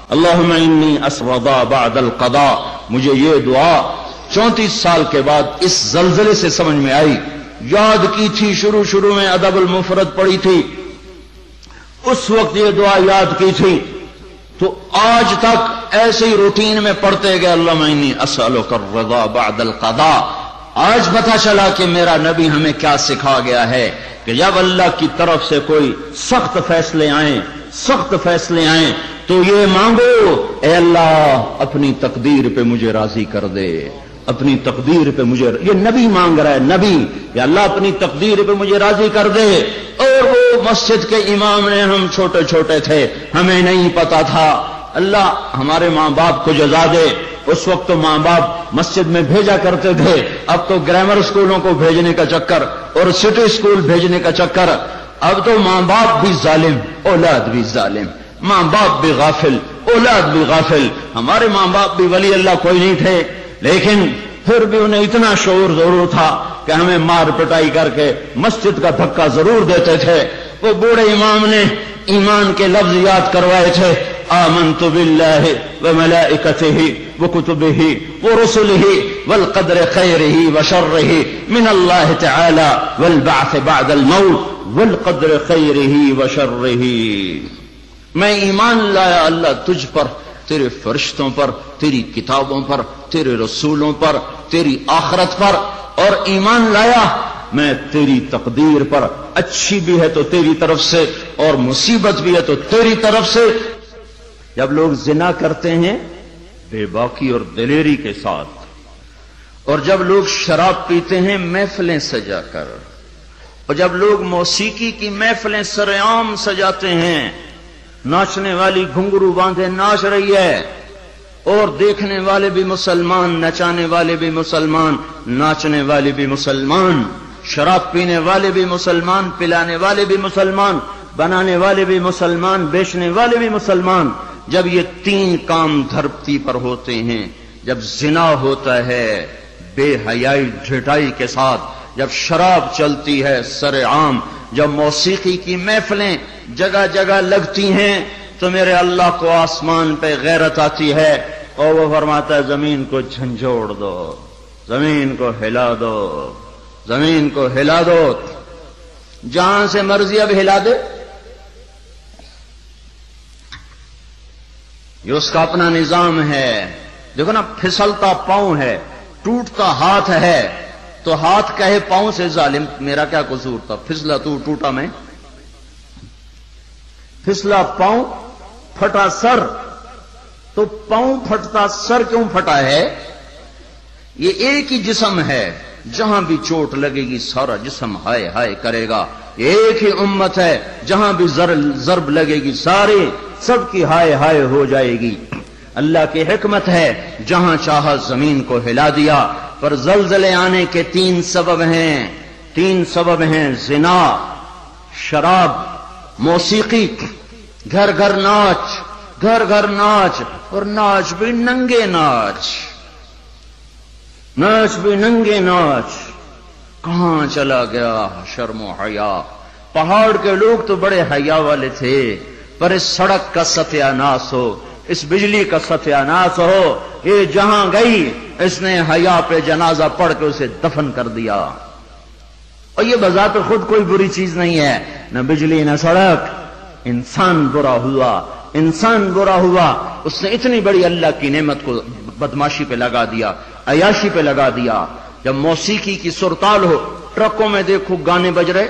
اللہم انی اسردا بعد القضاء. مجھے یہ دعا 34 سال کے بعد اس زلزلے سے سمجھ میں آئی. یاد کی تھی شروع میں ادب المفرد پڑھی تھی، اس وقت یہ دعا یاد کی تھی، تو آج تک ایسے ہی روٹین میں پڑھتے گئے اللہم انی اسألک الرضا بعد القضاء. آج پتہ چلا کہ میرا نبی ہمیں کیا سکھا گیا ہے کہ جب اللہ کی طرف سے کوئی سخت فیصلے آئیں تو یہ مانگو، اے اللہ اپنی تقدیر پہ مجھے راضی کر دے، اپنی تقدیر پہ مجھے، یہ نبی مانگ رہا ہے، نبی، یا اللہ اپنی تقدیر پہ مجھے راضی کر دے. اور وہ مسجد کے امام نے، ہم چھوٹے تھے، ہمیں نہیں پتا تھا. اللہ ہمارے ماں باپ کو جزا دے. اس وقت تو ماں باپ مسجد میں بھیجا کرتے تھے، اب تو گرامر اسکولوں کو بھیجنے کا چکر اور سٹی اسکول بھیجنے کا چکر. اب تو ماں باپ بھی ظالم، اولاد بھی ظالم، ماں باپ بھی غافل، اولاد بھی غافل. ہمارے ماں باپ بھی ولی اللہ کوئی نہیں تھے، لیکن پھر بھی انہیں اتنا شعور ضرور تھا کہ ہمیں مار پٹائی کر کے مسجد کا دھکا ضرور دیتے تھے. وہ بوڑھے امام نے ایمان کے لفظ یاد کروائے تھے، آمنت باللہ وملائکتہ وکتبہ ورسلہ والقدر خیرہ وشرہ من اللہ تعالی والبعث بعد الموت والقدر خیرہ وشرہ. میں ایمان لایا اللہ تجھ پر، تیرے فرشتوں پر، تیری کتابوں پر، تیرے رسولوں پر، تیری آخرت پر، اور ایمان لایا میں تیری تقدیر پر، اچھی بھی ہے تو تیری طرف سے اور مصیبت بھی ہے تو تیری طرف سے. جب لوگ زنا کرتے ہیں بے باکی اور دلیری کے ساتھ، اور جب لوگ شراب پیتے ہیں محفلیں سجا کر، اور جب لوگ موسیقی کی محفلیں سرعام سجاتے ہیں، ناچنے والی گھنگرو باندھے ناچ رہی ہے، اور دیکھنے والے بھی مسلمان، نچانے والے بھی مسلمان، ناچنے والے بھی مسلمان، شراب پینے والے بھی مسلمان، پلانے والے بھی مسلمان، بنانے والے بھی مسلمان، بیچنے والے بھی مسلمان. جب یہ تین کام دھرتی پر ہوتے ہیں، جب زنا ہوتا ہے بے حیائی ڈھٹائی کے ساتھ، جب شراب چلتی ہے سرعام، جب موسیقی کی محفلیں جگہ جگہ لگتی ہیں، تو میرے اللہ کو آسمان پہ غیرت آتی ہے اور وہ فرماتا ہے زمین کو جھنجھوڑ دو، زمین کو ہلا دو، زمین کو ہلا دو. جہاں سے مرضی اب ہلا دے، یہ اس کا اپنا نظام ہے. دیکھو نا، پھسلتا پاؤں ہے، ٹوٹتا ہاتھ ہے، تو ہاتھ کہے پاؤں سے ظالم میرا کیا قصور تھا، پھسلا تو ٹوٹا میں. پھسلا پاؤں، پھٹا سر، تو پاؤں پھٹتا سر کیوں پھٹا ہے؟ یہ ایک ہی جسم ہے، جہاں بھی چوٹ لگے گی سارا جسم ہائے ہائے کرے گا. ایک ہی امت ہے، جہاں بھی ضرب لگے گی سارے سب کی ہائے ہائے ہو جائے گی. اللہ کی حکمت ہے، جہاں چاہا زمین کو ہلا دیا. پر زلزلے آنے کے تین سبب ہیں، زنا، شراب، موسیقی. گھر گھر ناچ، اور ناچ بھی ننگے ناچ. کہاں چلا گیا شرم و حیا؟ پہاڑ کے لوگ تو بڑے حیا والے تھے، پر اس سڑک کا ستیہ ناس ہو، اس بجلی کا ستیہ ناس ہو، یہ جہاں گئی اس نے حیا پہ جنازہ پڑھ کے اسے دفن کر دیا. اور یہ بذات خود کوئی بری چیز نہیں ہے، نہ بجلی نہ سڑک. انسان برا ہوا، اس نے اتنی بڑی اللہ کی نعمت کو بدماشی پہ لگا دیا، عیاشی پہ لگا دیا. جب موسیقی کی سرتال ہو، ٹرکوں میں دیکھو گانے بج رہے،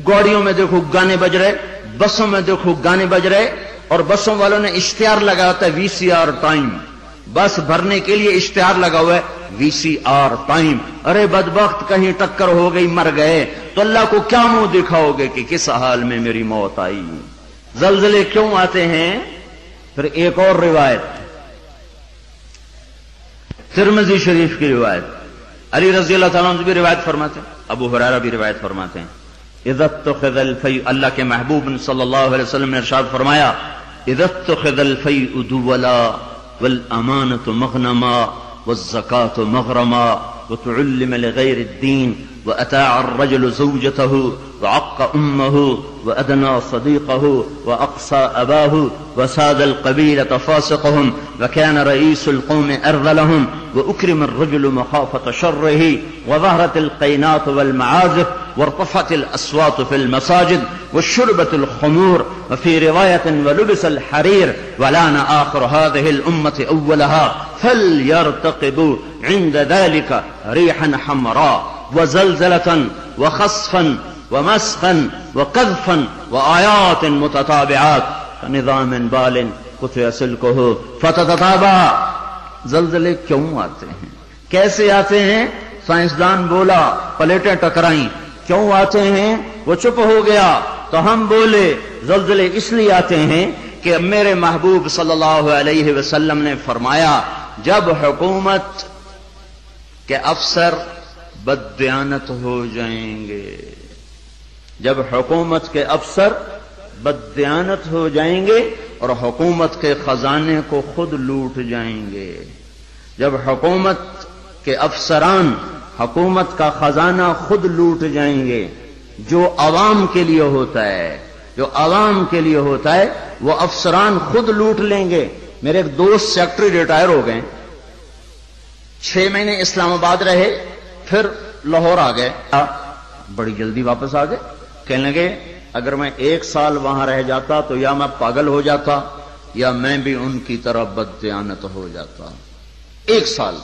گاڑیوں میں دیکھو گانے بج رہے، بسوں میں دیکھو گانے بج رہے، اور بسوں والوں نے اشتہار لگا ہوتا ہے VCR ٹائم، بس بھرنے کے لیے اشتہار لگا ہوا ہے VCR ٹائم. ارے بدبخت، کہیں ٹکر ہو گئی مر گئے تو اللہ کو کیا منہ دکھاؤ گے کہ کس حال میں میری موت آئی؟ زلزلے کیوں آتے ہیں؟ پھر ایک اور روایت، ترمذی شریف کی روایت، علی رضی اللہ تعالیٰ عنہ بھی روایت فرماتے ہیں، ابو ہریرہ بھی روایت فرماتے ہیں. اذا اتخذ الفیء، اللہ کے محبوب صلی اللہ علیہ وسلم نے ارشاد فرمایا، اذا اتخذ الفیء دولا والامانة مغنما والزکاة مغرما وتعلم لغير الدين وأتاع الرجل زوجته وعق أمه وأدنى صديقه وأقصى أباه وساد القبيلة فاسقهم وكان رئيس القوم أرذلهم وأكرم الرجل مخافة شره وظهرت القينات والمعازف وارتفعت الأصوات في المساجد وشربت الخمور وفي رواية ولبس الحرير ولان آخر هذه الأمة أولها فليرتقبوا عند ذلك ريحا حمراء وزلزلة وخسفا ومسخا وقذفا وآيات متتابعات كنظام بال قطع سلكه فتتتابع. زلزلے کیوں آتے ہیں، کیسے آتے ہیں؟ سائنسدان بولا پلیٹیں ٹکرائیں. کیوں آتے ہیں؟ وہ چپ ہو گیا تو ہم بولے. زلزلے اس لیے آتے ہیں کہ میرے محبوب صلی اللہ علیہ وسلم نے فرمایا جب حکومت کے افسر بددیانت ہو جائیں گے، جب حکومت کے افسر بددیانت ہو جائیں گے اور حکومت کے خزانے کو خود لوٹ جائیں گے، جب حکومت کے افسران حکومت کا خزانہ خود لوٹ جائیں گے، جو عوام کے لیے ہوتا ہے، جو عوام کے لیے ہوتا ہے وہ افسران خود لوٹ لیں گے. میرے ایک دوست سیکٹری ریٹائر ہو گئے، 6 مہینے اسلام آباد رہے، پھر لاہور آ گئے، بڑی جلدی واپس آ گئے. کہنے لگے اگر میں 1 سال وہاں رہ جاتا تو یا میں پاگل ہو جاتا یا میں بھی ان کی طرح بددیانت ہو جاتا. 1 سال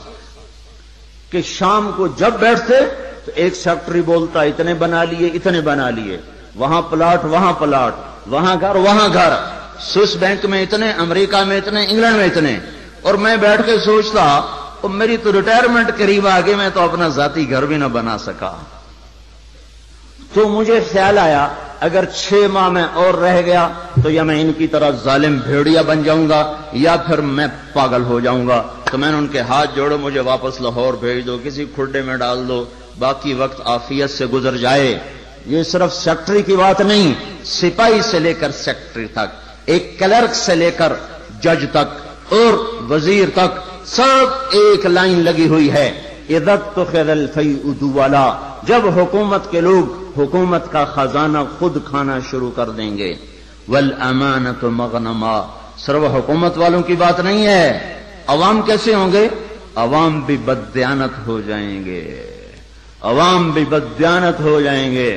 کہ شام کو جب بیٹھتے تو ایک سیکٹری بولتا اتنے بنا لیے اتنے بنا لیے، وہاں پلاٹ وہاں پلاٹ، وہاں گھر وہاں گھر، سوئس بینک میں اتنے، امریکہ میں اتنے، انگلینڈ میں اتنے. اور میں بیٹھ کے سوچتا اور میری تو ریٹائرمنٹ قریب آ گئی، میں تو اپنا ذاتی گھر بھی نہ بنا سکا. تو مجھے خیال آیا اگر 6 ماہ میں اور رہ گیا تو یا میں ان کی طرح ظالم بھیڑیا بن جاؤں گا یا پھر میں پاگل ہو جاؤں گا. تو میں نے ان کے ہاتھ جوڑے، مجھے واپس لاہور بھیج دو، کسی کھڈے میں ڈال دو، باقی وقت عافیت سے گزر جائے. یہ صرف سیکٹری کی بات نہیں، سپاہی سے لے کر سیکٹری تک، ایک کلرک سے لے کر جج تک اور وزیر تک سب ایک لائن لگی ہوئی ہے. اذا اتخذ الفیء دولا، جب حکومت کے لوگ حکومت کا خزانہ خود کھانا شروع کر دیں گے. والامانۃ مغنما، صرف حکومت والوں کی بات نہیں ہے، عوام کیسے ہوں گے؟ عوام بھی بددیانت ہو جائیں گے، عوام بھی بددیانت ہو جائیں گے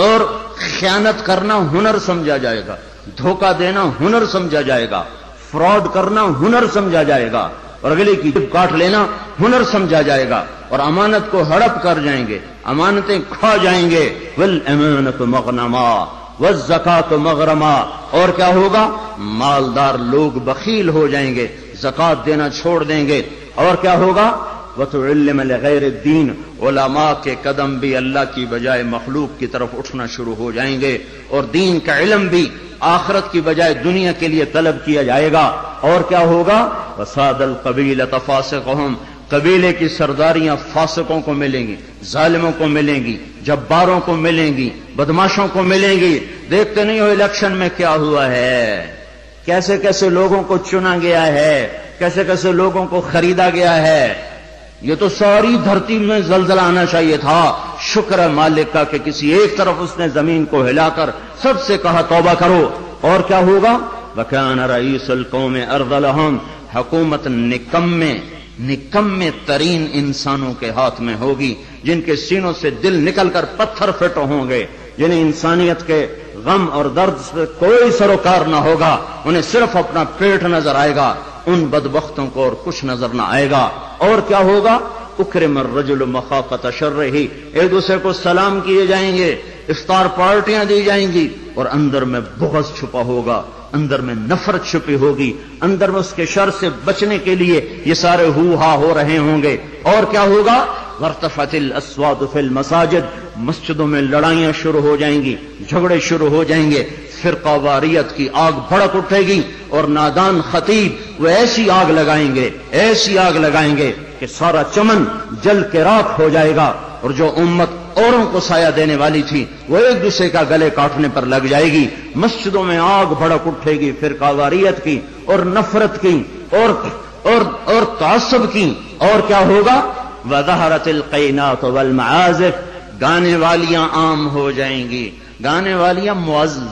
اور خیانت کرنا ہنر سمجھا جائے گا، دھوکہ دینا ہنر سمجھا جائے گا، فراڈ کرنا ہنر سمجھا جائے گا اور اگلے کی جب کاٹ لینا ہنر سمجھا جائے گا اور امانت کو ہڑپ کر جائیں گے، امانتیں کھا جائیں گے. والامانۃ مغنما والزکاۃ مغرما، اور کیا ہوگا؟ مالدار لوگ بخیل ہو جائیں گے، زکات دینا چھوڑ دیں گے. اور کیا ہوگا؟ وتعلم لغیر الدین، علماء کے قدم بھی اللہ کی بجائے مخلوق کی طرف اٹھنا شروع ہو جائیں گے اور دین کا علم بھی آخرت کی بجائے دنیا کے لیے طلب کیا جائے گا. اور کیا ہوگا؟ وساد القبیلۃ فاسقہم، قبیلے کی سرداریاں فاسقوں کو ملیں گی، ظالموں کو ملیں گی، جباروں کو ملیں گی، بدماشوں کو ملیں گی. دیکھتے نہیں ہو الیکشن میں کیا ہوا ہے، کیسے کیسے لوگوں کو چنا گیا ہے، کیسے کیسے لوگوں کو خریدا گیا ہے. یہ تو ساری دھرتی میں زلزلہ آنا چاہیے تھا. شکر ہے مالک کا کہ کسی ایک طرف اس نے زمین کو ہلا کر سب سے کہا توبہ کرو. اور کیا ہوگا؟ وَكَانَ رَئِيسُ الْقَوْمِ أَرْذَلَهُمْ، حکومت نکمے ترین انسانوں کے ہاتھ میں ہوگی، جن کے سینوں سے دل نکل کر پتھر فٹ ہوں گے، جنہیں انسانیت کے غم اور درد سے کوئی سروکار نہ ہوگا، انہیں صرف اپنا پیٹ نظر آئے گا. ان بدبختوں کو اور کچھ نظر نہ آئے گا. اور کیا ہوگا؟ اکرم الرجل مخافۃ شرہ، ایک دوسرے کو سلام کیے جائیں گے، افطار پارٹیاں دی جائیں گی اور اندر میں بغض چھپا ہوگا، اندر میں نفرت چھپی ہوگی، اندر میں اس کے شر سے بچنے کے لیے یہ سارے ہو ہا ہو رہے ہوں گے. اور کیا ہوگا؟ وارتفعت الاصوات فی المساجد، مسجدوں میں لڑائیاں شروع ہو جائیں گی، جھگڑے شروع ہو جائیں گے، فرقہ واریت کی آگ بھڑک اٹھے گی اور نادان خطیب وہ ایسی آگ لگائیں گے، ایسی آگ لگائیں گے کہ سارا چمن جل کے راکھ ہو جائے گا اور جو امت اوروں کو سایہ دینے والی تھی وہ ایک دوسرے کا گلے کاٹنے پر لگ جائے گی. مسجدوں میں آگ بھڑک اٹھے گی فرقہ واریت کی اور نفرت کی اور تعصب کی. اور کیا ہوگا؟ وظہرت القینات والمعازف، گانے والیاں عام ہو جائیں گی، گانے والیاں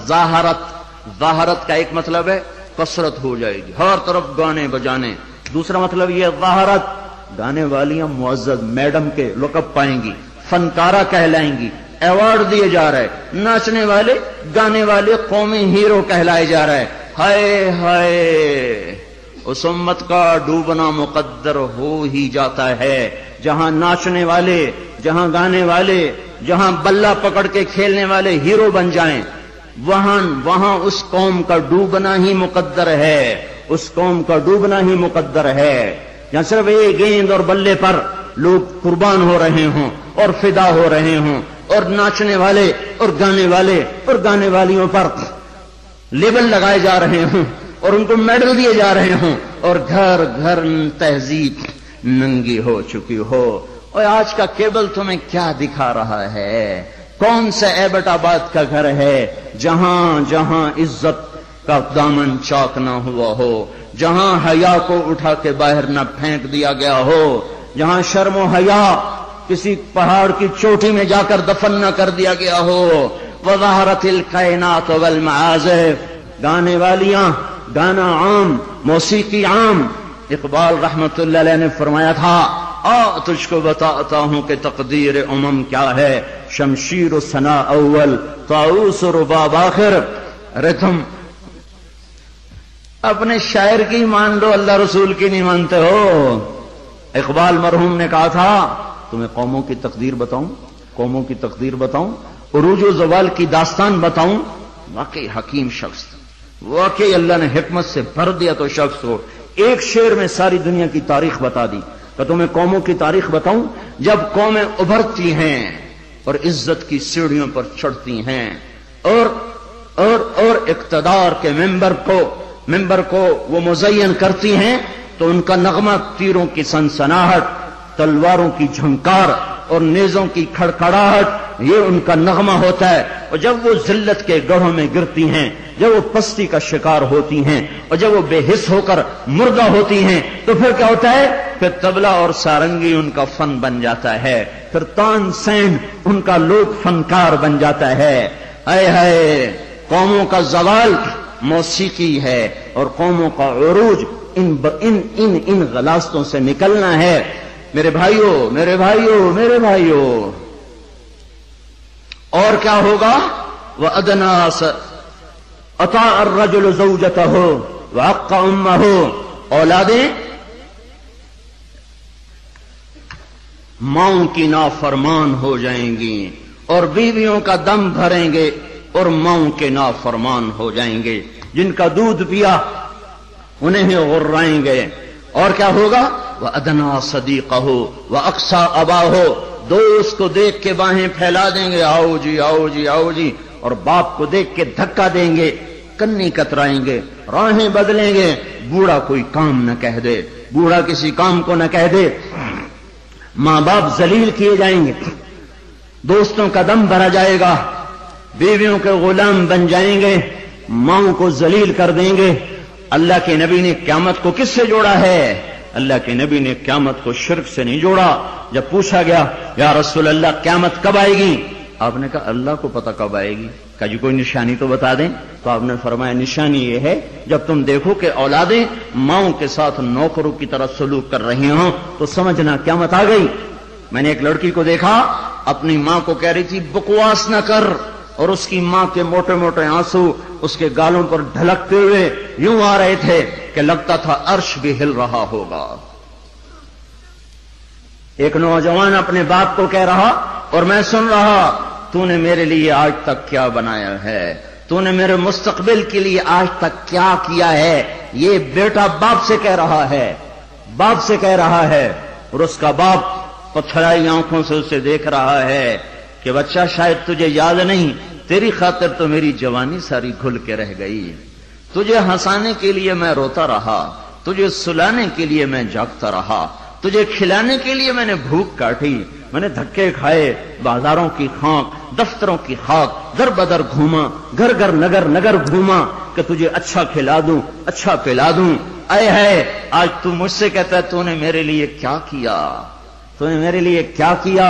ظاہرت کا ایک مطلب ہے کثرت ہو جائے گی، ہر طرف گانے بجانے، دوسرا مطلب یہ ظاہرت، گانے والیاں معزز میڈم کے لقب پائیں گی، فنکارہ کہلائیں گی، ایوارڈ دیے جا رہے، ناچنے والے گانے والے قومی ہیرو کہلائے جا رہے۔ ہائے ہائے، اس امت کا ڈوبنا مقدر ہو ہی جاتا ہے، جہاں ناچنے والے، جہاں گانے والے، جہاں بلہ پکڑ کے کھیلنے والے ہیرو بن جائیں، وہاں اس قوم کا ڈوبنا ہی مقدر ہے، اس قوم کا ڈوبنا ہی مقدر ہے۔ جہاں صرف ایک گیند اور بلے پر لوگ قربان ہو رہے ہوں اور فدا ہو رہے ہوں، اور ناچنے والے اور گانے والے اور گانے والیوں پر لیبل لگائے جا رہے ہوں اور ان کو میڈل دیے جا رہے ہوں، اور گھر گھر تہذیب ننگی ہو چکی ہو۔ اور آج کا کیبل تمہیں کیا دکھا رہا ہے؟ کون سا ایبٹ آباد کا گھر ہے جہاں جہاں عزت کا دامن چاک نہ ہوا ہو، جہاں حیا کو اٹھا کے باہر نہ پھینک دیا گیا ہو، جہاں شرم و حیا کسی پہاڑ کی چوٹی میں جا کر دفن نہ کر دیا گیا ہو۔ وظہرت الکائنات والمعازف، گانے والیاں، گانا عام، موسیقی عام۔ اقبال رحمت اللہ علیہ نے فرمایا تھا، تجھ کو بتاتا ہوں کہ تقدیر امم کیا ہے، شمشیر و ثنا اول، طاؤس و رباب آخر۔ ارے تم اپنے شاعر کی مان لو، اللہ رسول کی نہیں مانتے ہو۔ اقبال مرحوم نے کہا تھا، تمہیں قوموں کی تقدیر بتاؤں، قوموں کی تقدیر بتاؤں، عروج و زوال کی داستان بتاؤں۔ واقعی حکیم شخص، واقعی اللہ نے حکمت سے بھر دیا تو شخص ہو، ایک شعر میں ساری دنیا کی تاریخ بتا دی۔ کہ تمہیں قوموں کی تاریخ بتاؤں، جب قومیں ابھرتی ہیں اور عزت کی سیڑھیوں پر چڑھتی ہیں اور اقتدار کے ممبر کو وہ مزین کرتی ہیں، تو ان کا نغمہ تیروں کی سنسناہٹ، تلواروں کی جھنکار اور نیزوں کی کھڑکھڑاہٹ، یہ ان کا نغمہ ہوتا ہے۔ اور جب وہ ذلت کے گڑھوں میں گرتی ہیں، جب وہ پستی کا شکار ہوتی ہیں، اور جب وہ بے حس ہو کر مردہ ہوتی ہیں، تو پھر کیا ہوتا ہے؟ پھر طبلہ اور سارنگی ان کا فن بن جاتا ہے، پھر تان سین ان کا لوک فنکار بن جاتا ہے۔ اے ہے قوموں کا زوال موسیقی ہے، اور قوموں کا عروج ان غلاستوں سے نکلنا ہے۔ میرے بھائیوں، میرے بھائیوں، میرے بھائیوں، اور کیا ہوگا؟ وَأَدْنَا أَطَاعَ الرَّجُلُ زَوْجَتَهُ وَعَقَّ أُمَّهُ، اولادیں ماؤں کی نافرمان ہو جائیں گی، اور بیویوں کا دم بھریں گے اور ماؤں کے نافرمان ہو جائیں گے، جن کا دودھ پیا انہیں غرائیں گے۔ اور کیا ہوگا؟ وَأَدْنَا صَدِيقَهُ وَأَقْصَى أَبَاهُ، دوست کو دیکھ کے باہیں پھیلا دیں گے، آؤ جی آؤ جی آؤ جی، اور باپ کو دیکھ کے دھکا دیں گے، کنی کترائیں گے، راہیں بدلیں گے۔ بوڑھا کوئی کام نہ کہہ دے، بوڑھا کسی کام کو نہ کہہ دے، ماں باپ ذلیل کیے جائیں گے، دوستوں کا دم بھرا جائے گا، بیویوں کے غلام بن جائیں گے، ماؤں کو ذلیل کر دیں گے۔ اللہ کے نبی نے قیامت کو کس سے جوڑا ہے؟ اللہ کے نبی نے قیامت کو شرک سے نہیں جوڑا۔ جب پوچھا گیا یا رسول اللہ قیامت کب آئے گی، آپ نے کہا اللہ کو پتہ کب آئے گی، کہا جی کوئی نشانی تو بتا دیں۔ تو آپ نے فرمایا نشانی یہ ہے جب تم دیکھو کہ اولادیں ماؤں کے ساتھ نوکروں کی طرح سلوک کر رہی ہوں تو سمجھنا قیامت آ گئی۔ میں نے ایک لڑکی کو دیکھا، اپنی ماں کو کہہ رہی تھی بکواس نہ کر، اور اس کی ماں کے موٹے موٹے آنسو اس کے گالوں پر ڈھلکتے ہوئے یوں آ رہے تھے کہ لگتا تھا عرش بھی ہل رہا ہوگا۔ ایک نوجوان اپنے باپ کو کہہ رہا اور میں سن رہا، تو نے میرے لیے آج تک کیا بنایا ہے، تو نے میرے مستقبل کے لیے آج تک کیا کیا ہے۔ یہ بیٹا باپ سے کہہ رہا ہے، باپ سے کہہ رہا ہے، اور اس کا باپ پتھرائی آنکھوں سے اسے دیکھ رہا ہے کہ بچہ شاید تجھے یاد نہیں، تیری خاطر تو میری جوانی ساری گھل کے رہ گئی، تجھے ہنسانے کے لیے میں روتا رہا، تجھے سلانے کے لیے میں جاگتا رہا، تجھے کھلانے کے لیے میں نے بھوک کاٹی، میں نے دھکے کھائے، بازاروں کی خاک، دفتروں کی خاک، در بدر گھوما، گھر گھر نگر نگر گھوما کہ تجھے اچھا کھلا دوں، اچھا پلا دوں۔ اے ہے آج تو مجھ سے کہتا ہے تو نے میرے لیے کیا کیا۔ تو نے میرے لیے کیا کیا؟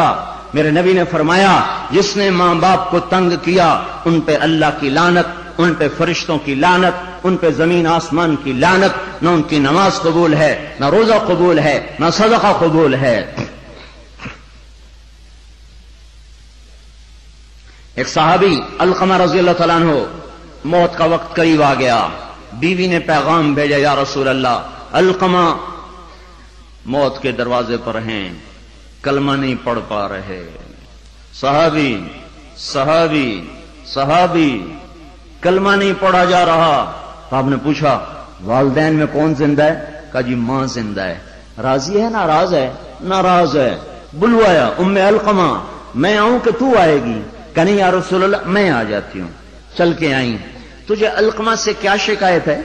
میرے نبی نے فرمایا جس نے ماں باپ کو تنگ کیا ان پہ اللہ کی لعنت، ان پہ فرشتوں کی لعنت، ان پہ زمین آسمان کی لعنت، نہ ان کی نماز قبول ہے، نہ روزہ قبول ہے، نہ صدقہ قبول ہے۔ ایک صحابی علقمہ رضی اللہ تعالیٰ عنہ، موت کا وقت قریب آ گیا، بیوی نے پیغام بھیجا یا رسول اللہ علقمہ موت کے دروازے پر ہیں، کلمہ نہیں پڑھ پا رہے۔ صحابی کلمہ نہیں پڑھا جا رہا۔ تو آپ نے پوچھا والدین میں کون زندہ ہے؟ کہا جی ماں زندہ ہے۔ راضی ہے ناراض ہے؟ ناراض ہے۔ بلوایا ام علقمہ، میں آؤں کہ تو آئے گی؟ کہ نہیں یا رسول اللہ میں آ جاتی ہوں۔ چل کے آئیں۔ تجھے علقمہ سے کیا شکایت ہے؟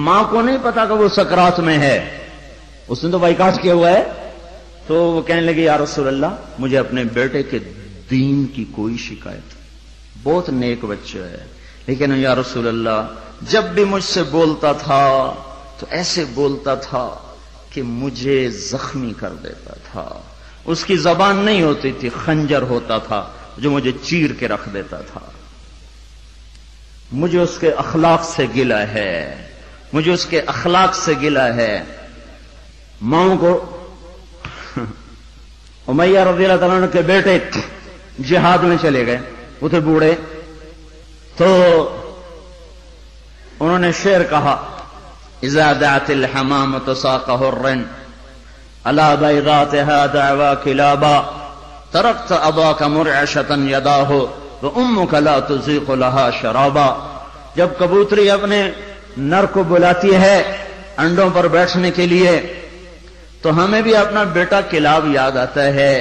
ماں کو نہیں پتا کہ وہ سکرات میں ہے، اس نے تو بائیکاٹ کیا ہوا ہے۔ تو وہ کہنے لگے یا رسول اللہ مجھے اپنے بیٹے کے دین کی کوئی شکایت، بہت نیک بچہ ہے، لیکن یا رسول اللہ جب بھی مجھ سے بولتا تھا تو ایسے بولتا تھا کہ مجھے زخمی کر دیتا تھا، اس کی زبان نہیں ہوتی تھی، خنجر ہوتا تھا جو مجھے چیر کے رکھ دیتا تھا۔ مجھے اس کے اخلاق سے گلہ ہے، مجھے اس کے اخلاق سے گلہ ہے۔ ماؤں کو امیہ رضی اللہ تعالیٰ عنہ کے بیٹے جہاد میں چلے گئے، وہ تھے بوڑھے، تو انہوں نے شعر کہا اذا دعت الحمامة ساق حر على بيضاتها دعوى كلابا تركت اباك مرعشة يداه وامك لا تزيق لها شرابا۔ جب کبوتری اپنے نر کو بلاتی ہے انڈوں پر بیٹھنے کے لیے تو ہمیں بھی اپنا بیٹا کلاب یاد آتا ہے۔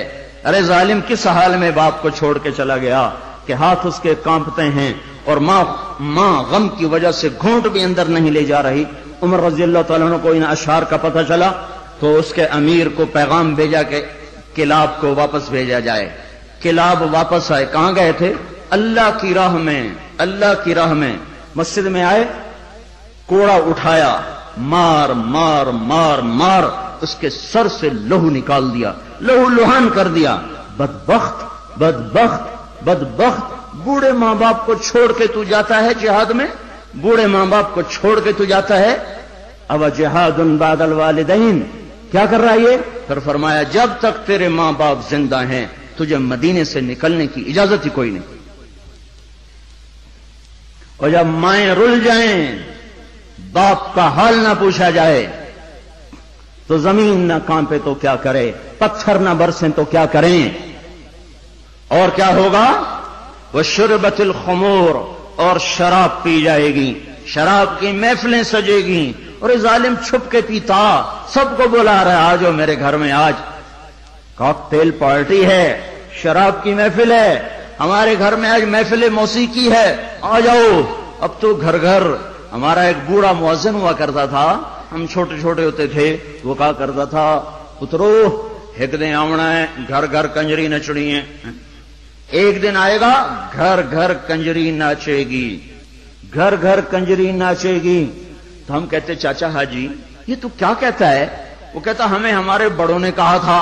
ارے ظالم کس حال میں باپ کو چھوڑ کے چلا گیا کہ ہاتھ اس کے کانپتے ہیں اور ماں غم کی وجہ سے گھونٹ بھی اندر نہیں لے جا رہی۔ عمر رضی اللہ تعالیٰ عنہ کو ان اشعار کا پتہ چلا تو اس کے امیر کو پیغام بھیجا کہ کلاب کو واپس بھیجا جائے۔ کلاب واپس آئے، کہاں گئے تھے؟ اللہ کی راہ میں، اللہ کی راہ میں۔ مسجد میں آئے، کوڑا اٹھایا، مار مار مار مار اس کے سر سے لہو نکال دیا، لہو لہان کر دیا۔ بدبخت بدبخت بدبخت، بوڑھے ماں باپ کو چھوڑ کے تو جاتا ہے جہاد میں، بوڑھے ماں باپ کو چھوڑ کے تو جاتا ہے۔ اب جہاد بعد الوالدین، کیا کر رہا ہے یہ؟ پھر فرمایا جب تک تیرے ماں باپ زندہ ہیں تجھے مدینے سے نکلنے کی اجازت ہی کوئی نہیں، اور جب مائیں رل جائیں، باپ کا حال نہ پوچھا جائے تو زمین نہ کانپے تو کیا کرے، پتھر نہ برسیں تو کیا کریں، اور کیا ہوگا؟ وشربت الخمور، اور شراب پی جائے گی، شراب کی محفلیں سجے گی، اور یہ ظالم چھپ کے پیتا، سب کو بلا رہا ہے آجو میرے گھر میں، آج کاکٹیل پارٹی ہے، شراب کی محفل ہے، ہمارے گھر میں آج محفل موسیقی ہے، آ جاؤ۔ اب تو گھر گھر، ہمارا ایک بوڑھا مؤذن ہوا کرتا تھا، ہم چھوٹے چھوٹے ہوتے تھے، وہ کہا کرتا تھا پترو ایک دن آونا ہے، گھر گھر کنجری نچڑی ہے، ایک دن آئے گا گھر گھر کنجری ناچے گی، گھر گھر کنجری ناچے گی۔ تو ہم کہتے چاچا حاجی یہ تو کیا کہتا ہے؟ وہ کہتا ہمیں ہمارے بڑوں نے کہا تھا،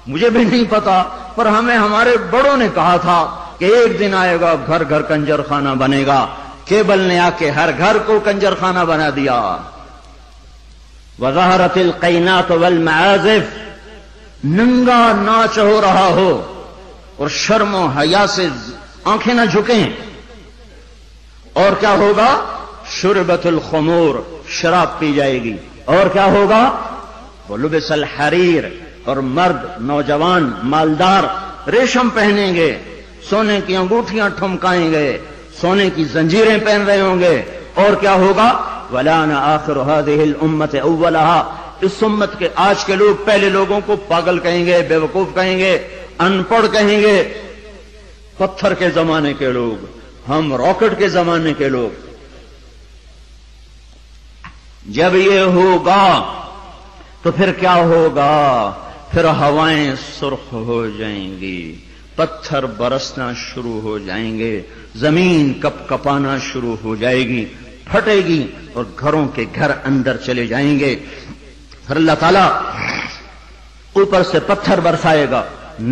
مجھے بھی نہیں پتا پر ہمیں ہمارے بڑوں نے کہا تھا کہ ایک دن آئے گا گھر گھر کنجر خانہ بنے گا۔ کیبل نے آ کے ہر گھر کو کنجر خانہ بنا دیا۔ وظہرت القینات والمعازف، ننگا ناچ ہو رہا ہو اور شرم و حیا سے آنکھیں نہ جھکیں، اور کیا ہوگا؟ شربت الخمور، شراب پی جائے گی، اور کیا ہوگا؟ ولبس الحریر، اور مرد نوجوان مالدار ریشم پہنیں گے، سونے کی انگوٹھیاں ٹھمکائیں گے، سونے کی زنجیریں پہن رہے ہوں گے، اور کیا ہوگا؟ وَلَانَ آخِرُ هَذِهِ الْأُمَّةِ أَوَّلَهَا، اس امت کے آج کے لوگ پہلے لوگوں کو پاگل کہیں گے، بے وقوف کہیں گے، ان پڑھ کہیں گے، پتھر کے زمانے کے لوگ، ہم راکٹ کے زمانے کے لوگ۔ جب یہ ہوگا تو پھر کیا ہوگا؟ پھر ہوائیں سرخ ہو جائیں گی، پتھر برسنا شروع ہو جائیں گے، زمین کپ کپانا شروع ہو جائے گی، پھٹے گی، اور گھروں کے گھر اندر چلے جائیں گے۔ پھر اللہ تعالیٰ اوپر سے پتھر برسائے گا،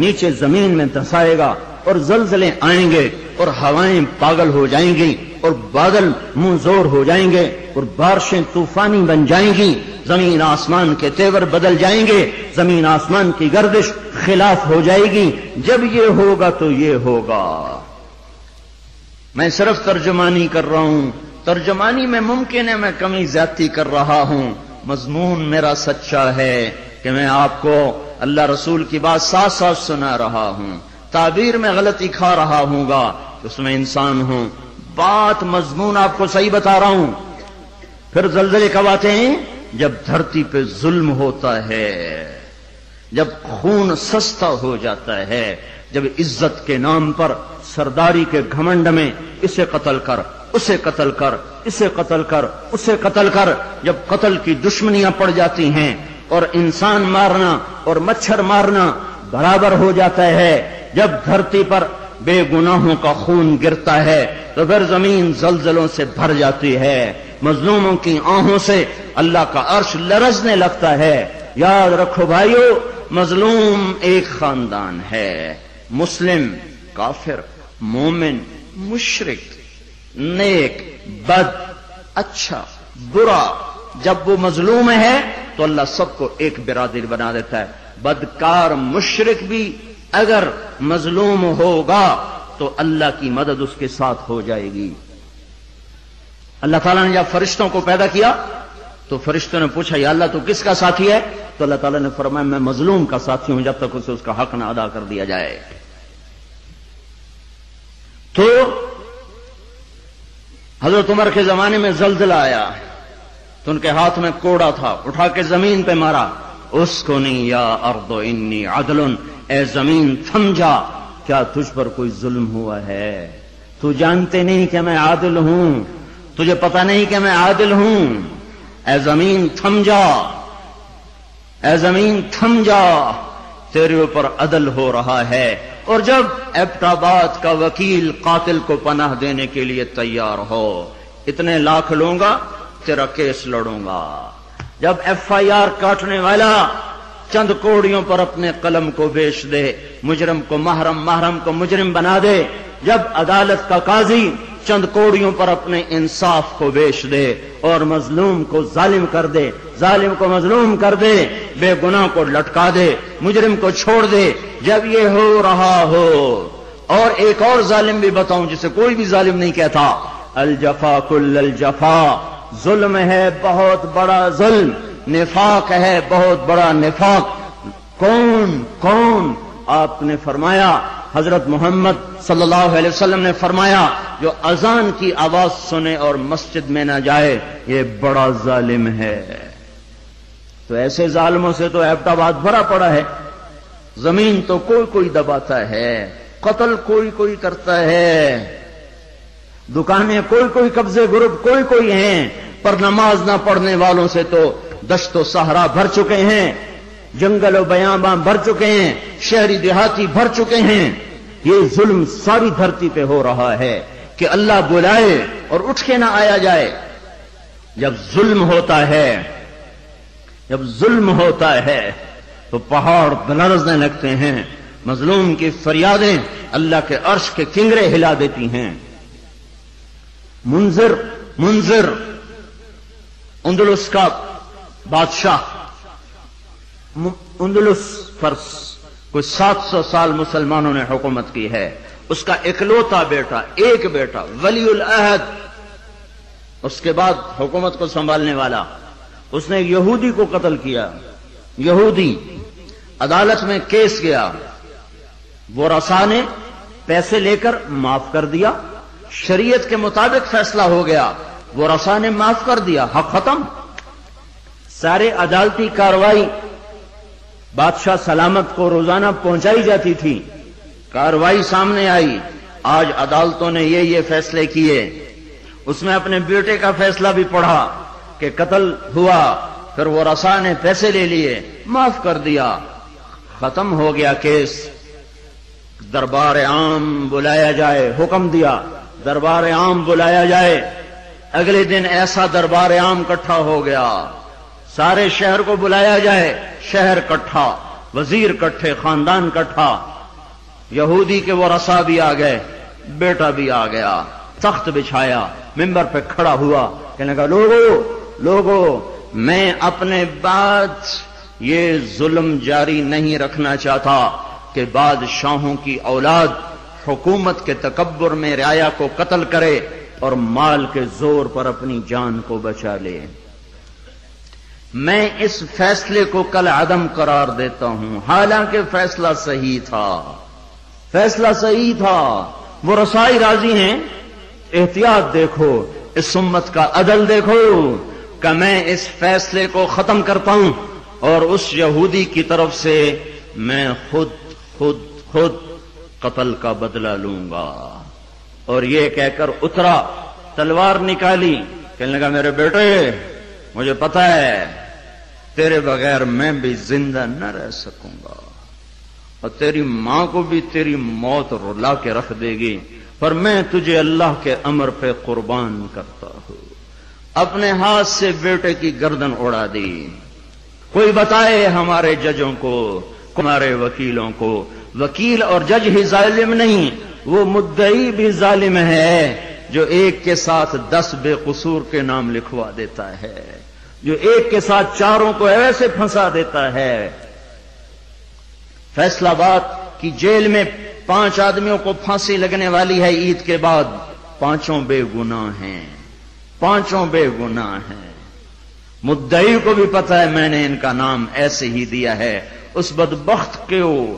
نیچے زمین میں دھسائے گا، اور زلزلے آئیں گے اور ہوائیں پاگل ہو جائیں گی اور بادل منہ زور ہو جائیں گے اور بارشیں طوفانی بن جائیں گی، زمین آسمان کے تیور بدل جائیں گے، زمین آسمان کی گردش خلاف ہو جائے گی۔ جب یہ ہوگا تو یہ ہوگا۔ میں صرف ترجمانی کر رہا ہوں، ترجمانی میں ممکن ہے میں کمی زیادتی کر رہا ہوں، مضمون میرا سچا ہے کہ میں آپ کو اللہ رسول کی بات ساتھ ساتھ سنا رہا ہوں۔ تعبیر میں غلطی کھا رہا ہوں گا کہ اس میں انسان ہوں، بات مضمون آپ کو صحیح بتا رہا ہوں۔ پھر زلزلے کب آتے ہیں؟ جب دھرتی پہ ظلم ہوتا ہے، جب خون سستا ہو جاتا ہے، جب عزت کے نام پر سرداری کے گھمنڈ میں اسے قتل کر، اسے قتل کر، اسے قتل کر، اسے قتل کر، جب قتل کی دشمنیاں پڑ جاتی ہیں اور انسان مارنا اور مچھر مارنا برابر ہو جاتا ہے، جب دھرتی پر بے گناہوں کا خون گرتا ہے تو پھر زمین زلزلوں سے بھر جاتی ہے، مظلوموں کی آہوں سے اللہ کا عرش لرزنے لگتا ہے۔ یاد رکھو بھائیو، مظلوم ایک خاندان ہے، مسلم، کافر، مومن، مشرک، نیک، بد، اچھا، برا، جب وہ مظلوم ہے تو اللہ سب کو ایک برادری بنا دیتا ہے۔ بدکار مشرک بھی اگر مظلوم ہوگا تو اللہ کی مدد اس کے ساتھ ہو جائے گی۔ اللہ تعالیٰ نے جب فرشتوں کو پیدا کیا تو فرشتوں نے پوچھا یا اللہ تو کس کا ساتھی ہے؟ تو اللہ تعالیٰ نے فرمایا میں مظلوم کا ساتھی ہوں جب تک اسے اس کا حق نہ ادا کر دیا جائے۔ تو حضرت عمر کے زمانے میں زلزلہ آیا تو ان کے ہاتھ میں کوڑا تھا، اٹھا کے زمین پہ مارا، اس کو نہیں یا ارض انی عدل، اے زمین تھم جا، کیا تجھ پر کوئی ظلم ہوا ہے؟ تو جانتے نہیں کہ میں عادل ہوں، تجھے پتہ نہیں کہ میں عادل ہوں، اے زمین تھم جا، اے زمین تھم جا، تیرے اوپر عدل ہو رہا ہے۔ اور جب ایبٹ آباد کا وکیل قاتل کو پناہ دینے کے لیے تیار ہو، اتنے لاکھ لوں گا تیرا کیس لڑوں گا، جب ایف آئی آر کاٹنے والا چند کوڑیوں پر اپنے قلم کو بیچ دے، مجرم کو محرم، محرم کو مجرم بنا دے، جب عدالت کا قاضی چند کوڑیوں پر اپنے انصاف کو بیچ دے اور مظلوم کو ظالم کر دے، ظالم کو مظلوم کر دے، بے گناہ کو لٹکا دے، مجرم کو چھوڑ دے، جب یہ ہو رہا ہو، اور ایک اور ظالم بھی بتاؤں جسے کوئی بھی ظالم نہیں کہتا، الجفا کل الجفا، ظلم ہے بہت بڑا ظلم، نفاق ہے بہت بڑا نفاق۔ کون آپ نے فرمایا، حضرت محمد صلی اللہ علیہ وسلم نے فرمایا جو اذان کی آواز سنے اور مسجد میں نہ جائے یہ بڑا ظالم ہے۔ تو ایسے ظالموں سے تو ایبٹ آباد بھرا پڑا ہے، زمین تو کوئی دباتا ہے، قتل کوئی کرتا ہے، دکانیں کوئی قبضے گروپ کوئی ہیں، پر نماز نہ پڑھنے والوں سے تو دشت و صحرا بھر چکے ہیں، جنگل و بیاباں بھر چکے ہیں، شہری دیہاتی بھر چکے ہیں۔ یہ ظلم ساری دھرتی پہ ہو رہا ہے کہ اللہ بلائے اور اٹھ کے نہ آیا جائے۔ جب ظلم ہوتا ہے تو پہاڑ لرزنے لگتے ہیں، مظلوم کی فریادیں اللہ کے عرش کے کنگرے ہلا دیتی ہیں۔ منذر اندلس کا بادشاہ، اندلس پر کوئی 700 سال مسلمانوں نے حکومت کی ہے، اس کا اکلوتا بیٹا، ایک بیٹا ولی العہد، اس کے بعد حکومت کو سنبھالنے والا، اس نے یہودی کو قتل کیا، یہودی، عدالت میں کیس گیا، وہ رسا نے پیسے لے کر معاف کر دیا، شریعت کے مطابق فیصلہ ہو گیا، وہ رسا نے معاف کر دیا، حق ختم۔ سارے عدالتی کاروائی بادشاہ سلامت کو روزانہ پہنچائی جاتی تھی، کاروائی سامنے آئی، آج عدالتوں نے یہ فیصلے کیے، اس میں اپنے بیٹے کا فیصلہ بھی پڑھا کہ قتل ہوا، پھر وہ رسا نے پیسے لے لیے، معاف کر دیا، ختم ہو گیا کیس۔ دربار عام بلایا جائے، حکم دیا دربار عام بلایا جائے، اگلے دن ایسا دربار عام اکٹھا ہو گیا، سارے شہر کو بلایا جائے، شہر اکٹھا، وزیر کٹھے، خاندان کٹھا، یہودی کے وہ رسا بھی آ گئے، بیٹا بھی آ گیا، تخت بچھایا، ممبر پہ کھڑا ہوا، کہنے لگا لوگو میں اپنے بعد یہ ظلم جاری نہیں رکھنا چاہتا کہ بادشاہوں کی اولاد حکومت کے تکبر میں رعایا کو قتل کرے اور مال کے زور پر اپنی جان کو بچا لے۔ میں اس فیصلے کو کل عدم قرار دیتا ہوں، حالانکہ فیصلہ صحیح تھا، فیصلہ صحیح تھا۔ وہ رسائی راضی ہیں، احتیاط دیکھو، اس امت کا عدل دیکھو کہ میں اس فیصلے کو ختم کرتا ہوں اور اس یہودی کی طرف سے میں خود قتل کا بدلہ لوں گا۔ اور یہ کہہ کر اترا، تلوار نکالی، کہنے لگا میرے بیٹے مجھے پتا ہے تیرے بغیر میں بھی زندہ نہ رہ سکوں گا اور تیری ماں کو بھی تیری موت رلا کے رکھ دے گی، پر میں تجھے اللہ کے امر پہ قربان کرتا ہوں۔ اپنے ہاتھ سے بیٹے کی گردن اڑا دی۔ کوئی بتائے ہمارے ججوں کو، ہمارے وکیلوں کو، وکیل اور جج ہی ظالم نہیں، وہ مدعی بھی ظالم ہے جو ایک کے ساتھ 10 بے قصور کے نام لکھوا دیتا ہے، جو ایک کے ساتھ 4 کو ایسے پھنسا دیتا ہے۔ فیصل آباد کی جیل میں 5 آدمیوں کو پھانسی لگنے والی ہے عید کے بعد، 5 بے گناہ ہیں، 5 بے گناہ ہیں۔ مدعی کو بھی پتا ہے میں نے ان کا نام ایسے ہی دیا ہے، اس بدبخت کو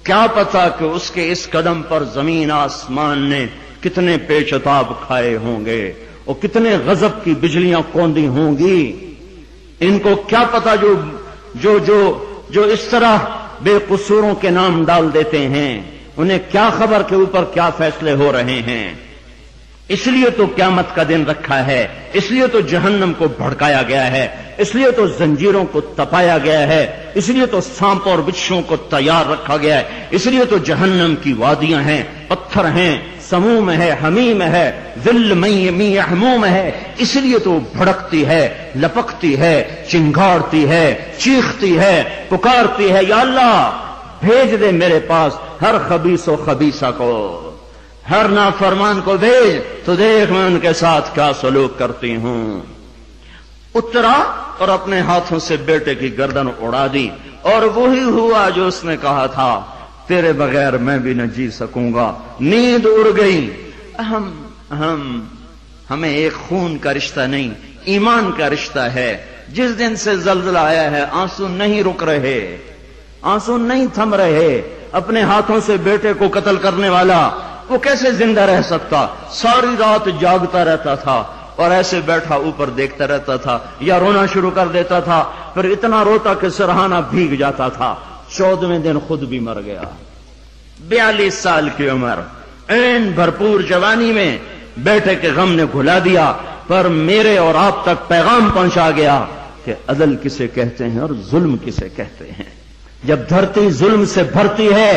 کیا پتا کہ اس کے اس قدم پر زمین آسمان نے کتنے پیچتاب کھائے ہوں گے اور کتنے غضب کی بجلیاں کوندی ہوں گی۔ ان کو کیا پتا جو اس طرح بے قصوروں کے نام ڈال دیتے ہیں، انہیں کیا خبر کہ اوپر کیا فیصلے ہو رہے ہیں۔ اس لیے تو قیامت کا دن رکھا ہے، اس لیے تو جہنم کو بھڑکایا گیا ہے، اس لیے تو زنجیروں کو تپایا گیا ہے، اس لیے تو سانپ اور بچھوؤں کو تیار رکھا گیا ہے، اس لیے تو جہنم کی وادیاں ہیں، پتھر ہیں، سموم ہے، حمیم ہے، ذل می حموم ہے، اس لیے تو بھڑکتی ہے، لپکتی ہے، چنگاڑتی ہے، چیختی ہے، پکارتی ہے، یا اللہ بھیج دے میرے پاس ہر خبیث و خبیثہ کو، ہر نافرمان کو بھیج تو دیکھ میں ان کے ساتھ کیا سلوک کرتی ہوں۔ اترا اور اپنے ہاتھوں سے بیٹے کی گردن اڑا دی، اور وہی ہوا جو اس نے کہا تھا، تیرے بغیر میں بھی نہ جی سکوں گا۔ نیند اڑ گئی۔ ہمیں ایک خون کا رشتہ نہیں، ایمان کا رشتہ ہے۔ جس دن سے زلزلہ آیا ہے آنسو نہیں رک رہے، آنسو نہیں تھم رہے۔ اپنے ہاتھوں سے بیٹے کو قتل کرنے والا وہ کیسے زندہ رہ سکتا؟ ساری رات جاگتا رہتا تھا اور ایسے بیٹھا اوپر دیکھتا رہتا تھا، یا رونا شروع کر دیتا تھا، پھر اتنا روتا کہ سرہانہ بھیگ جاتا تھا۔ 14ویں دن خود بھی مر گیا۔ 42 سال کی عمر، این بھرپور جوانی میں بیٹے کے غم نے گھلا دیا، پر میرے اور آپ تک پیغام پہنچا گیا کہ عدل کسے کہتے ہیں اور ظلم کسے کہتے ہیں۔ جب دھرتی ظلم سے بھرتی ہے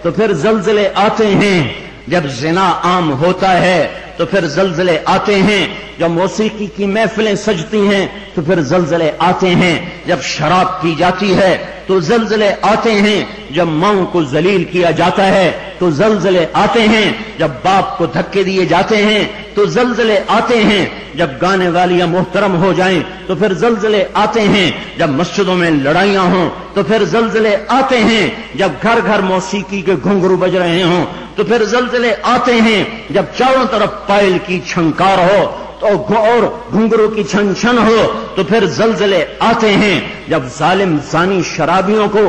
تو پھر زلزلے آتے ہیں، جب زنا عام ہوتا ہے تو پھر زلزلے آتے ہیں، جب موسیقی کی محفلیں سجتی ہیں تو پھر زلزلے آتے ہیں، جب شراب پی جاتی ہے تو زلزلے آتے ہیں، جب ماؤں کو ذلیل کیا جاتا ہے تو زلزلے آتے ہیں، جب باپ کو دھکے دیے جاتے ہیں تو زلزلے آتے ہیں، جب گانے والیاں محترم ہو جائیں تو پھر زلزلے آتے ہیں، جب مسجدوں میں لڑائیاں ہوں تو پھر زلزلے آتے ہیں، جب گھر گھر موسیقی کے گھنگرو بج رہے ہوں تو پھر زلزلے آتے ہیں، جب چاروں طرف پائل کی چھنکار ہو اور گھنگرو کی چھن چھن ہو تو پھر زلزلے آتے ہیں، جب ظالم زانی شرابیوں کو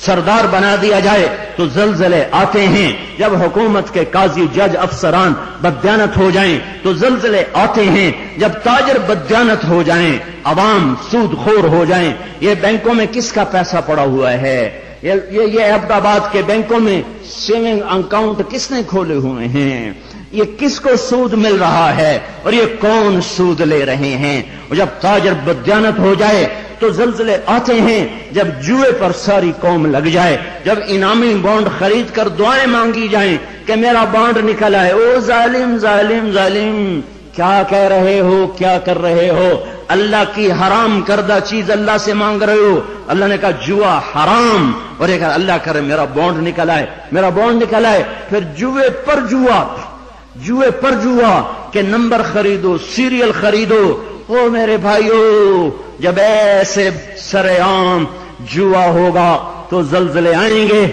سردار بنا دیا جائے تو زلزلے آتے ہیں، جب حکومت کے قاضی جج افسران بددیانت ہو جائیں تو زلزلے آتے ہیں، جب تاجر بددیانت ہو جائیں، عوام سود خور ہو جائیں۔ یہ بینکوں میں کس کا پیسہ پڑا ہوا ہے؟ یہ عبد آباد کے بینکوں میں سیونگ اکاؤنٹ کس نے کھولے ہوئے ہیں؟ یہ کس کو سود مل رہا ہے اور یہ کون سود لے رہے ہیں؟ اور جب تاجر بددیانت ہو جائے تو زلزلے آتے ہیں، جب جوئے پر ساری قوم لگ جائے، جب انعامی بانڈ خرید کر دعائیں مانگی جائیں کہ میرا بانڈ نکل آئے، او ظالم ظالم ظالم، کیا کہہ رہے ہو، کیا کر رہے ہو؟ اللہ کی حرام کردہ چیز اللہ سے مانگ رہے ہو۔ اللہ نے کہا جوا حرام، اور یہ کہا اللہ کرے میرا بانڈ نکل آئے، میرا بانڈ نکل آئے۔ پھر جوے پر جوا، جوے پر جوا کہ نمبر خریدو، سیریل خریدو۔ او میرے بھائیو، جب ایسے سرے عام جوا ہوگا تو زلزلے آئیں گے،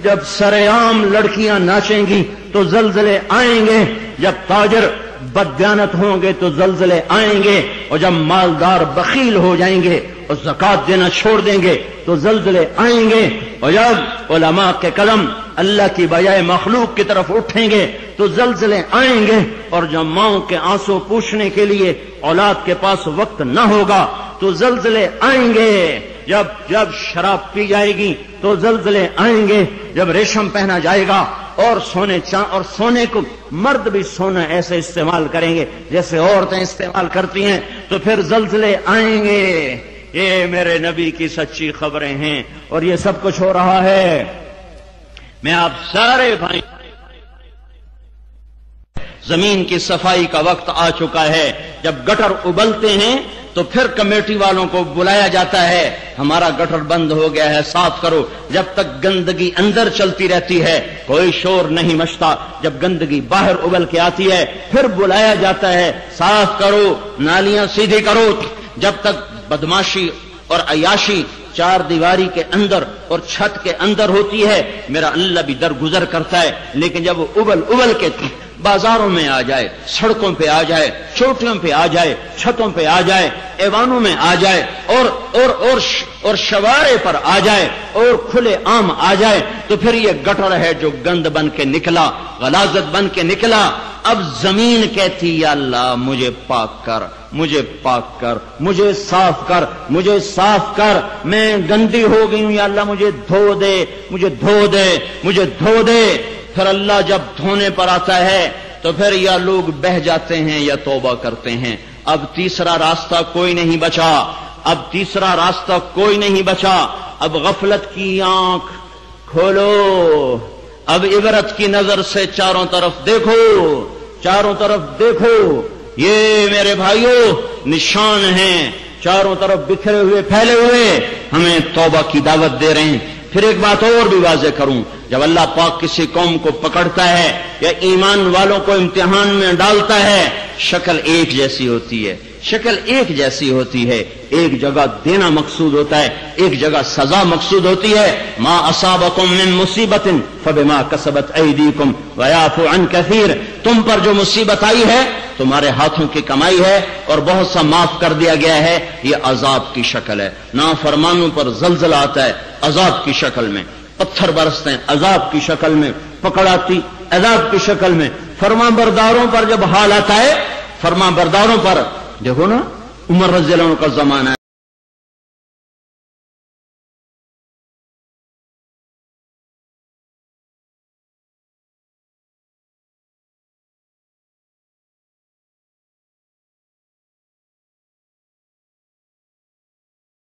جب سرے عام لڑکیاں ناچیں گی تو زلزلے آئیں گے، جب تاجر بددیانت ہوں گے تو زلزلے آئیں گے، اور جب مالدار بخیل ہو جائیں گے اور زکات دینا چھوڑ دیں گے تو زلزلے آئیں گے، اور جب علماء کے قلم اللہ کی بجائے مخلوق کی طرف اٹھیں گے تو زلزلے آئیں گے، اور جب ماؤں کے آنسو پوچھنے کے لیے اولاد کے پاس وقت نہ ہوگا تو زلزلے آئیں گے، جب شراب پی جائے گی تو زلزلے آئیں گے، جب ریشم پہنا جائے گا اور سونے کو مرد بھی سونا ایسے استعمال کریں گے جیسے عورتیں استعمال کرتی ہیں تو پھر زلزلے آئیں گے۔ یہ میرے نبی کی سچی خبریں ہیں، اور یہ سب کچھ ہو رہا ہے۔ میں آپ سارے بھائی، زمین کی صفائی کا وقت آ چکا ہے۔ جب گٹر ابلتے ہیں تو پھر کمیٹی والوں کو بلایا جاتا ہے، ہمارا گٹر بند ہو گیا ہے، صاف کرو۔ جب تک گندگی اندر چلتی رہتی ہے کوئی شور نہیں مچتا، جب گندگی باہر ابل کے آتی ہے پھر بلایا جاتا ہے، صاف کرو، نالیاں سیدھی کرو۔ جب تک بدماشی اور عیاشی چار دیواری کے اندر اور چھت کے اندر ہوتی ہے میرا اللہ بھی درگزر کرتا ہے، لیکن جب وہ ابل کے بازاروں میں آ جائے، سڑکوں پہ آ جائے، چوٹیوں پہ آ جائے، چھتوں پہ آ جائے، ایوانوں میں آ جائے، اور شوارے پر آ جائے، اور کھلے عام آ جائے، تو پھر یہ گٹر ہے جو گند بن کے نکلا، غلاظت بن کے نکلا۔ اب زمین کہتی یا اللہ مجھے پاک کر، مجھے پاک کر، مجھے صاف کر، مجھے صاف کر، میں گندی ہو گئی ہوں، یا اللہ مجھے دھو دے، مجھے دھو دے، مجھے دھو دے۔ پھر اللہ جب دھونے پر آتا ہے تو پھر یا لوگ بہہ جاتے ہیں یا توبہ کرتے ہیں۔ اب تیسرا راستہ کوئی نہیں بچا، اب تیسرا راستہ کوئی نہیں بچا۔ اب غفلت کی آنکھ کھولو، اب عبرت کی نظر سے چاروں طرف دیکھو، چاروں طرف دیکھو۔ یہ میرے بھائیوں نشان ہیں، چاروں طرف بکھرے ہوئے پھیلے ہوئے، ہمیں توبہ کی دعوت دے رہے ہیں۔ پھر ایک بات اور بھی واضح کروں، جب اللہ پاک کسی قوم کو پکڑتا ہے یا ایمان والوں کو امتحان میں ڈالتا ہے، شکل ایک جیسی ہوتی ہے، شکل ایک جیسی ہوتی ہے، ایک جگہ دینا مقصود ہوتا ہے، ایک جگہ سزا مقصود ہوتی ہے۔ ما اصابکم من مصیبت فبما کسبت ایدیکم ویعفو عن کثیر، تم پر جو مصیبت آئی ہے تمہارے ہاتھوں کی کمائی ہے اور بہت سا معاف کر دیا گیا ہے، یہ عذاب کی شکل ہے۔ نافرمانوں پر زلزلہ آتا ہے عذاب کی شکل میں، پتھر برستے ہیں عذاب کی شکل میں، پکڑ آتی عذاب کی شکل میں۔ فرما برداروں پر جب حال آتا ہے، فرما برداروں پر دیکھو نا، عمر رضی اللہ عنہ کا زمانہ ہے۔